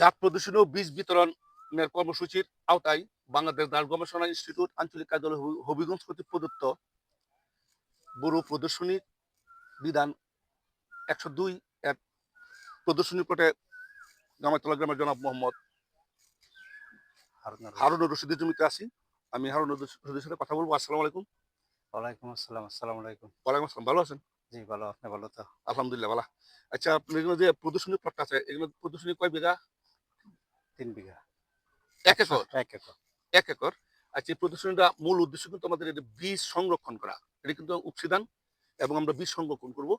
জাত প্রদর্শনী ও বীজ বিতরণের কর্মসূচির আওতায় বাংলাদেশ ধান গবেষণা ইনস্টিটিউট আঞ্চলিক কার্যালয় হবিগঞ্জ কর্তৃক প্রদত্ত বড় প্রদর্শনী বিধান 102 এর প্রদর্শনী প্লটে জামালতলা গ্রামের জনাব মোহাম্মদ হারুনুর রশিদের জমিতে আছি। আমি হারুনুর রশিদের সাথে কথা বলবো। আসসালামু আলাইকুম। ওয়ালাইকুম আসসালাম। আসসালামু আলাইকুম। ওয়ালাইকুম আসসালাম। ভালো আছেন? জি ভালো, আপনি ভালো তো? আলহামদুলিল্লাহ ভালো। আচ্ছা, আপনার এগুলো যে প্রদর্শনী প্লটটা আছে, এগুলো প্রদর্শনী কয় বিঘা? ৩ বিঘা। ১ একর। ১ একর। ১ একর। আচ্ছা, এই প্রদর্শনীটা মূল উদ্দেশ্য কিন্তু আমাদের এটা বীজ সংরক্ষণ করা। এটা কিন্তু উপসিদান এবং আমরা বীজ সংরক্ষণ করব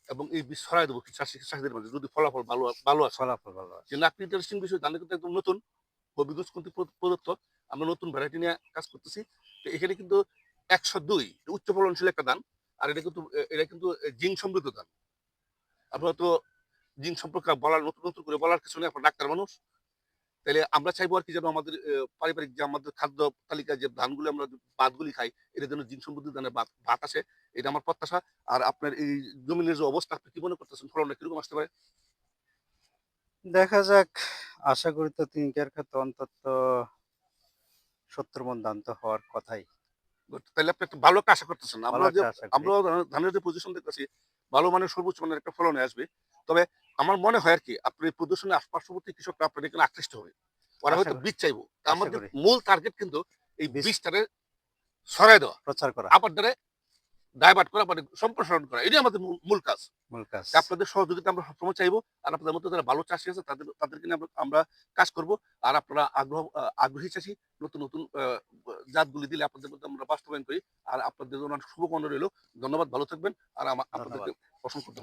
এবং এই বীজ ছড়াই দেবো চাষীদের মাঝে যদি ফলাফল ভালো আসে। ফলাফল ভালো আছে। কিন্তু আপনি ইন্টারেস্টিং বিষয় জানলে কিন্তু একদম নতুন হবিগঞ্জ কর্তৃক প্রদত্ত আমরা নতুন ভ্যারাইটি নিয়ে কাজ করতেছি। তো এখানে কিন্তু ১০২ উচ্চ ফলনশীল একটা ধান। আর এটা কিন্তু জিঙ্ক সমৃদ্ধ ধান। আপনারা তো জিঙ্ক সম্পর্কে নতুন করে বলার কিছু নেই, আপনারা ডাক্তার মানুষ। তাইলে আমরা চাইবো আরকি যেন আমাদের পারিবারিক যে আমাদের খাদ্য তালিকায় যে ধানগুলো আমরা ভাতগুলি খাই, এটা যেন জিন সমৃদ্ধ ধানের ভাত আসে। এটা আমার প্রত্যাশা। আর আপনার এই জমিনের যে অবস্থা, আপনি কি মনে করতেছেন ফলনটা কিরকম আসতে পারে? দেখা যাক, আশা করি তো ৩ বিঘার ক্ষেত্রে অন্তত ৭০ মণ ধান তো হওয়ার কথাই। তাইলে আপনি একটা ভালো একটা আশা করতেছেন। ভালো একটা আশা করি। আমরাও ধানের যে পজিশন দেখতেছি, ভালো মানের সর্বোচ্চ মানের একটা ফলনে আসবে। তবে আমার মনে হয় আরকি আপনার এই প্রদর্শনের পার্শ্ববর্তী কৃষকরা আপনার এখানে আকৃষ্ট হবে। ওরা আশা হয়তো করি, বীজ চাইবো। আশা আমাদের করি। মূল টার্গেট কিন্তু এই বীজ বীজটারে ছড়ায় দেওয়া। প্রচার করা আবার দ্বারা ডাইভার্ট করা মানে সম্প্রসারণ করা। এটাই আমাদের মূল কাজ। মূল কাজ। আপনাদের সহযোগিতা আমরা সবসময় চাইবো। আর আপনাদের মধ্যে যারা ভালো চাষী আছে তাদেরকে নিয়ে আমরা কাজ করব। আর আপনারা আগ্রহী চাষী নতুন জাতগুলি দিলে আপনাদের মধ্যে আমরা বাস্তবায়ন করি। আর আপনাদের জন্য অনেক শুভকামনা রইলো। ধন্যবাদ, ভালো থাকবেন। আর আপনাদেরকে ধন্যবাদ। অসংখ্য ধন্যবাদ।